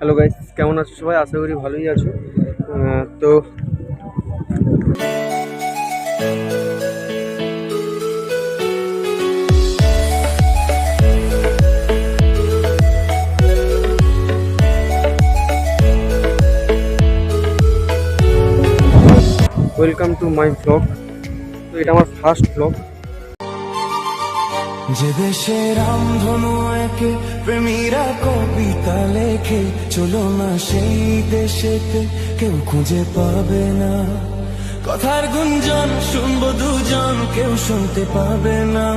Hello guys, কেমন আছো সবাই? আশা করি ভালোই আছো। তো ওয়েলকাম টু মাই ব্লগ। তো এটা আমার ফার্স্ট ব্লগ। যে দেশে রামধনু একে প্রেমীরা কবিতা লেখে, চলো না সেই দেশেতে কেউ খুঁজে পাবে না। কথার গুঞ্জন শুনবো দুজন, কেউ শুনতে পাবে না।